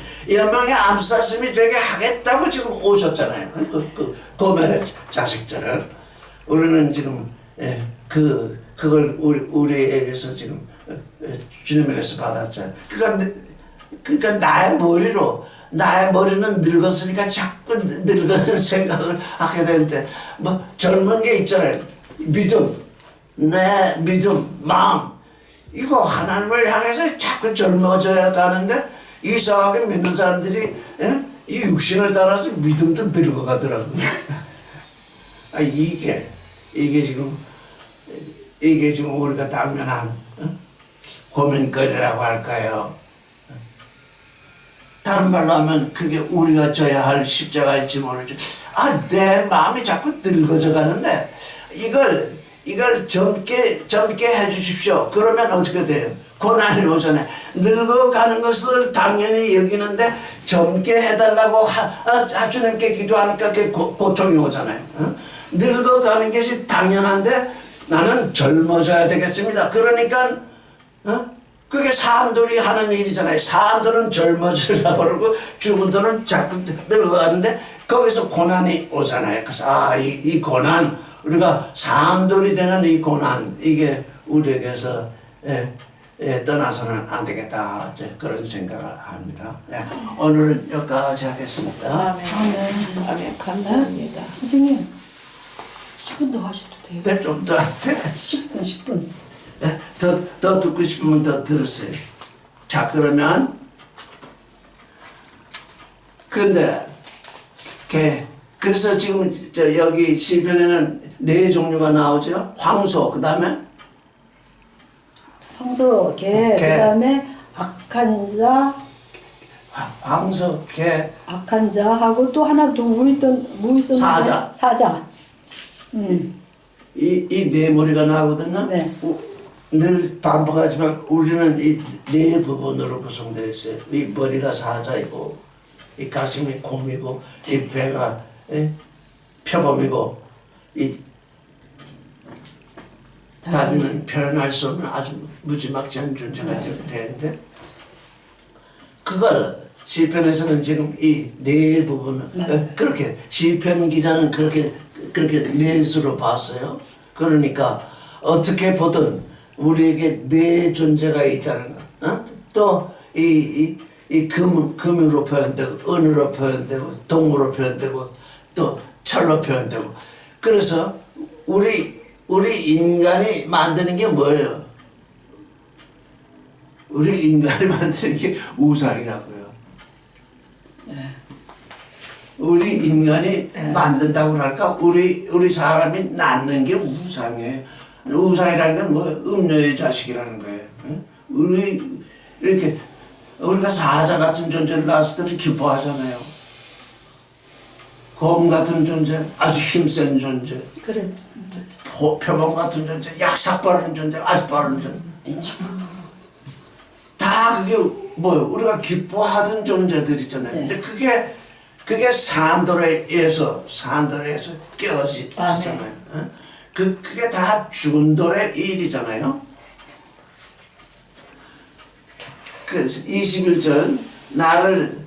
되게 하겠다고 지금 오셨잖아요. 그 고멜의 자식들을. 우리는 지금 그걸 우리에게서 지금 주님에게서 받았잖아요. 그러니까 나의 머리는 늙었으니까 자꾸 늙은 생각을 하게 되는데 뭐 젊은 게 있잖아요. 내 믿음, 마음 이거 하나님을 향해서 자꾸 젊어져야 하는데 이상하게 믿는 사람들이 이 육신을 따라서 믿음도 늙어가더라고요. 이게 지금 우리가 당면한 고민거리라고 할까요? 다른 말로 하면 그게 우리가 져야 할 십자가일지 모르죠. 내 마음이 자꾸 늙어져 가는데 이걸 젊게 해주십시오. 그러면 어떻게 돼요? 고난이 오잖아요. 늙어가는 것을 당연히 여기는데 젊게 해달라고 주님께 기도하니까 그게 고통이 오잖아요. 늙어가는 것이 당연한데 나는 젊어져야 되겠습니다. 그러니까 그게 사람들이 하는 일이잖아요. 사람들은 젊어지려고 그러고 죽은들은 자꾸 늙어가는데 거기서 고난이 오잖아요. 그래서 이 고난, 우리가 사람들이 되는 이 고난, 이게 우리에게서 떠나서는 안 되겠다, 그런 생각을 합니다. 오늘은 여기까지 하겠습니다. 아멘. 감사합니다. 선생님 10분 더 하셔도 돼요. 네, 좀 더 안 돼? 10분. 더 듣고 싶으면 더 들으세요. 자, 그러면 근데 그래서 지금 여기 시편에는 4종류가 나오죠. 황소, 그 다음에 황소, 개, 그다음에 악한 자, 황소, 개, 악한 자하고 또 하나 더 뭐 있었는데? 사자. 사자. 이 네 머리가 나오거든요. 네. 늘 반복하지만 우리는 이 네 부분으로 구성되어 있어요. 이 머리가 사자이고, 이 가슴이 곰이고, 이 배가 표범이고, 이 다리는 표현할 수 없는 아주 무지막지한 존재가 되는데, 그걸 시편에서는 지금 이 네 부분을 그렇게 시편 기자는 그렇게 넷으로 봤어요. 그러니까 어떻게 보든 우리에게 네 존재가 있다는 거. 또 금으로 표현되고 은으로 표현되고 동으로 표현되고 또 철로 표현되고. 그래서 우리 인간이 만드는 게 뭐예요? 우리 인간이 만드는 게 우상이라고요. 우리 인간이 만든다고 할까? 우리 사람이 낳는 게 우상이에요. 우상이라는 건 뭐 음녀의 자식이라는 거예요. 우리가 사자 같은 존재를 낳았을 때는 기뻐하잖아요. 곰 같은 존재, 아주 힘센 존재. 그래. 표범 같은 존재, 약삭 빠른 존재, 아주 빠른 존재. 다 그게 뭐요? 우리가 기뻐하던 존재들 있잖아요. 근데 그게 산돌에 의해서 깨어지잖아요. 그게 다 죽은 돌의 일이잖아요. 그래서 21절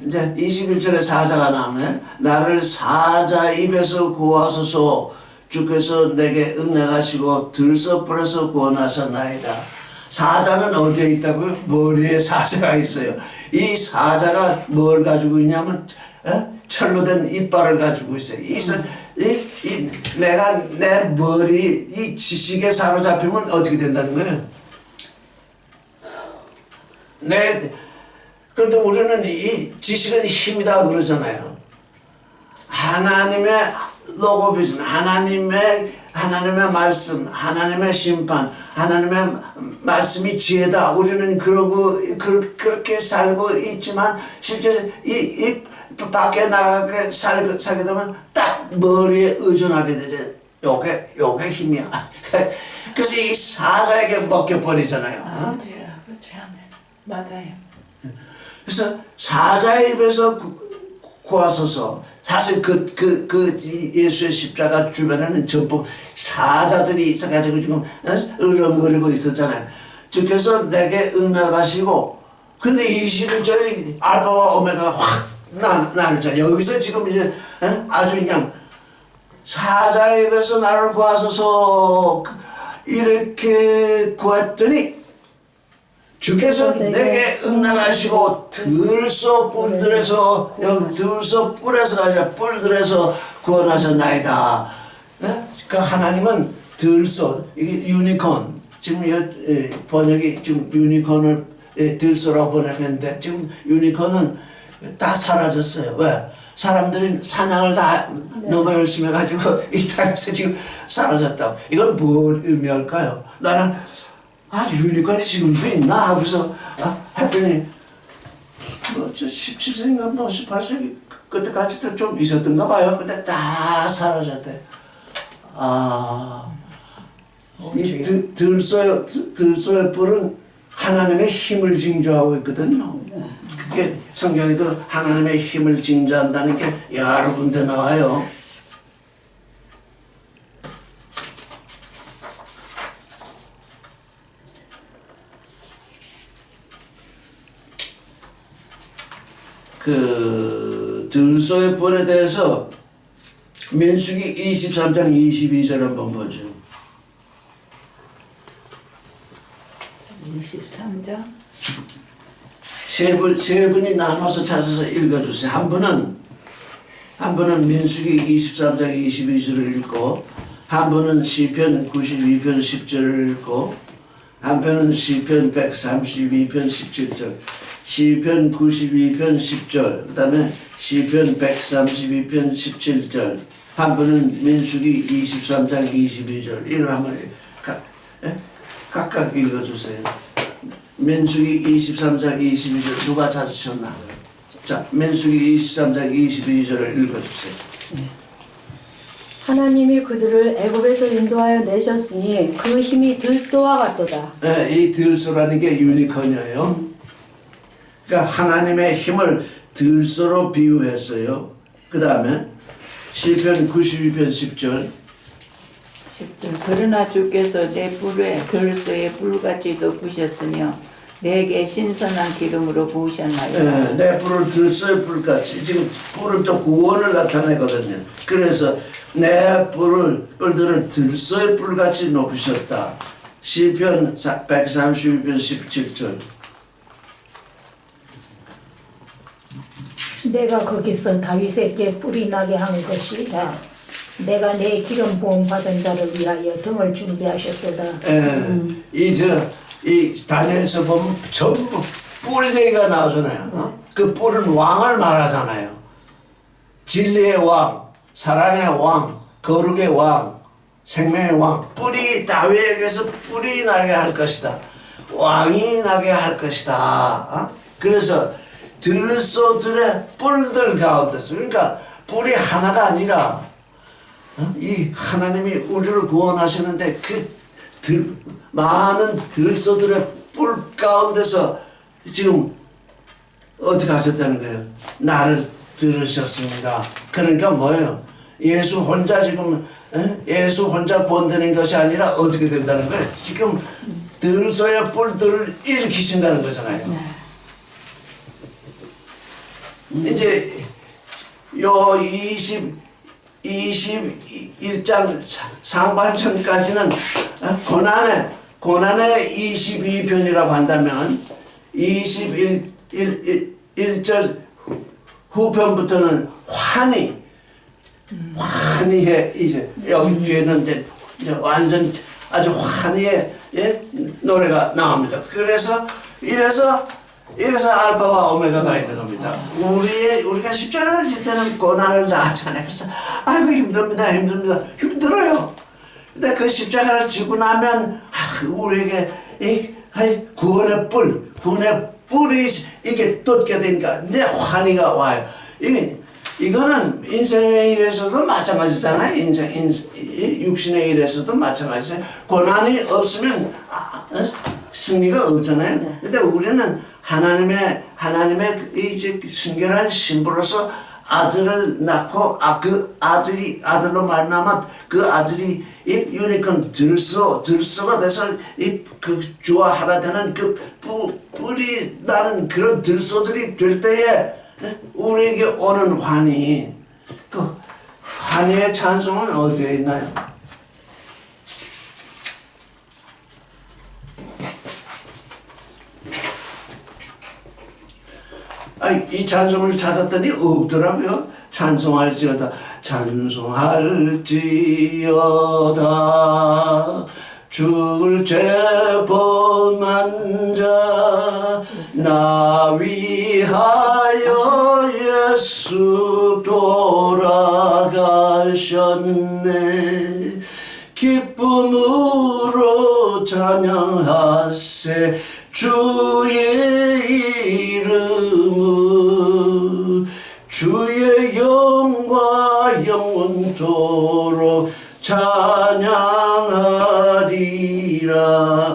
이제 21절에 사자가 나오네. 나를 사자 입에서 구하소서. 주께서 내게 응답하시고 들소불에서 구원하셨나이다. 사자는 어디에 있다고요? 머리에 사자가 있어요. 이 사자가 뭘 가지고 있냐면 철로 된 이빨을 가지고 있어요. 내가 내 머리 이 지식에 사로잡히면 어떻게 된다는 거예요? 그런데 우리는 이 지식은 힘이다 그러잖아요. 하나님의 로고비전, 하나님의 말씀, 하나님의 심판, 하나님의 말씀이 지혜다. 우리는 그렇게 살고 있지만 실제 이 밖에 나가게 살게 되면 딱 머리에 의존하게 되죠. 요게 힘이야. 그래서 이 사자에게 먹혀버리잖아요. 그렇지. 맞아요. 그래서 사자의 입에서 구하소서. 사실 예수의 십자가 주변에는 전부 사자들이 있어가지고 지금 으름거리고 있었잖아요. 주께서 내게 응답하시고, 근데 21절이 알파와 오메가가 확 나누잖아요. 여기서 지금 이제 아주 그냥 사자의 입에서 나를 구하소서 이렇게 구했더니 주께서 내게 응답하시고 들소 뿔들에서 여기 들소 뿔에서 아니라 뿔들에서 구원하셨나이다. 그 하나님은 들소 이게 유니콘 지금 번역이 지금 유니콘을 들소라고 번역했는데 지금 유니콘은 다 사라졌어요. 왜? 사람들이 사냥을 다 너무 열심히 해가지고 이 땅에서 지금 사라졌다고. 이건 뭘 의미할까요? 나는 유니콘이 지금도 있나 하고서 했더니 저 17세기인가 뭐 18세기 그때까지도 좀 있었던가 봐요. 근데 다 사라졌대. 이 들소의 뿔은 하나님의 힘을 징조하고 있거든요. 그게 성경에도 하나님의 힘을 징조한다는 게 여러 군데 나와요. 그 들소의 뿔에 대해서 민수기 23장 22절 한번 보죠. 23장 세 분이 나눠서 찾아서 읽어주세요. 한 분은 민수기 23장 22절을 읽고, 한 분은 시편 92편 10절을 읽고, 한 편은 시편 132편 17절, 시편 92편 10절, 그 다음에 시편 132편 17절, 한 분은 민수기 23장 22절. 이걸 한번 각각 읽어주세요. 민수기 23장 22절 누가 찾으셨나? 자, 민수기 23장 22절을 읽어주세요. 하나님이 그들을 애굽에서 인도하여 내셨으니 그 힘이 들소와 같도다. 네, 이 들소라는 게 유니콘이에요. 그러니까 하나님의 힘을 들소로 비유했어요. 그 다음에 시편 92편 10절 10절 그러나 주께서 내 뿔에 들소의 뿔같이 덮으셨으며 내게 신선한 기름으로 부으셨나이다. 내 뿔을 들소의 뿔같이 지금 뿔은 또 구원을 나타내거든요. 그래서 내 뿔들을 들소의 뿔같이 높이셨다. 시편 132편 17절 내가 거기서 다윗에게 뿔이 나게 한 것이라. 내가 내 기름 부음 받은 자를 위하여 등을 준비하셨도다. 이 다니엘서 보면 전부 뿔 얘기가 나오잖아요. 그 뿔은 왕을 말하잖아요. 진리의 왕, 사랑의 왕, 거룩의 왕, 생명의 왕. 뿔이 다윗에게서 뿔이 나게 할 것이다. 왕이 나게 할 것이다. 그래서 들소들의 뿔들 가운데서, 그러니까 뿔이 하나가 아니라 이 하나님이 우리를 구원하시는데 그 많은 들소들의 뿔 가운데서 지금 어떻게 하셨다는 거예요? 나를 들으셨습니다. 그러니까 뭐예요? 예수 혼자 지금 예수 혼자 구원되는 것이 아니라 어떻게 된다는 거예요? 지금 들소의 뿔들을 일으키신다는 거잖아요. 이제 요 21장 상반전까지는 고난의 22편이라고 한다면 21절 후편부터는 환희의 이제 여기 뒤에는 이제 완전 아주 환희의 노래가 나옵니다. 그래서 이래서 알파와 오메가가 있는 겁니다. 우리가 십자가를 질 때는 고난을 당하잖아요. 그래서 아이고 힘들어요. 근데 그 십자가를 지고 나면 우리에게 구원의 뿔이 이게 돋게 되니까 이제 환희가 와요. 이거는 인생의 일에서도 마찬가지잖아요. 육신의 일에서도 마찬가지잖아요. 고난이 없으면 승리가 없잖아요. 근데 우리는 하나님의 이제 순결한 신부로서 아들을 낳고 그 아들로 말미암아 그 아들이 이 유니콘 들소가 돼서 그 주와 하나 되는 그 뿔이 나는 그런 들소들이 될 때에 우리에게 오는 환희 자녀의 찬송은 어디에 있나요? 이 찬송을 찾았더니 없더라고요. 찬송할지어다 찬송할지어다 죽을 죄 범한 자 나 위하여 예수 돌아가셨네 기쁨으로 찬양하세 주의 이름을 주의 영과 영원토록 찬양하리라.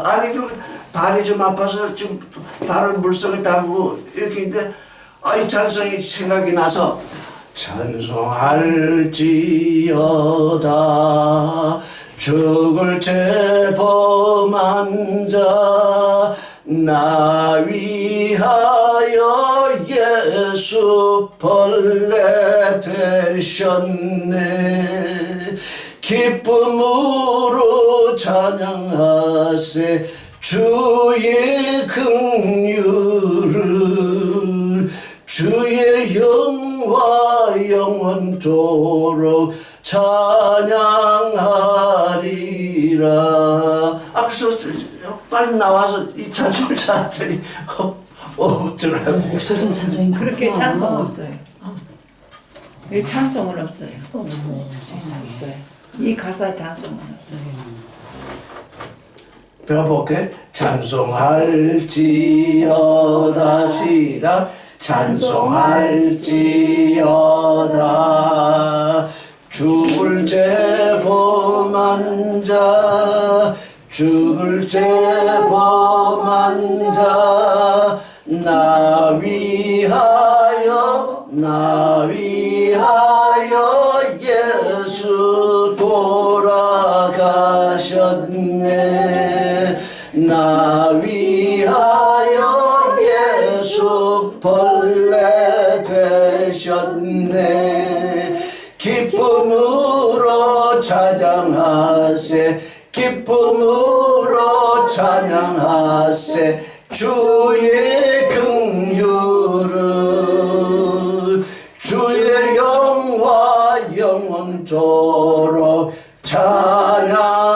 아니 그 발이 좀 아파서 좀 발을 물속에 담고 이렇게 있는데 이 찬송이 생각이 나서 찬송할지어다 죽을 죄 범한 자 나 위하여 예수 벌레 되셨네 기쁨으로 찬양하세 주의 긍휼을 주의 영화 영원토록 찬양하리라. 그래서 빨리 나와서 이 찬송을 찾았더니 없더라고요. 없어진 찬송이 많구나. 그렇게 찬송 없어요. 이 찬송은 없어요. 없어요. 없어요. 이 가사 찬송은 없어요. 배워볼게. 찬송할지어다 시작. 찬송할지어다 죽을 죄 범한 자 죽을 죄 범한 자 나 위하여 예수 돌아가셨네 나 위하여 예수 벌레 되셨네 기쁨으로 찬양하세 기쁨으로 찬양하세 주의 긍휼을 주의 영화 영원토록 찬양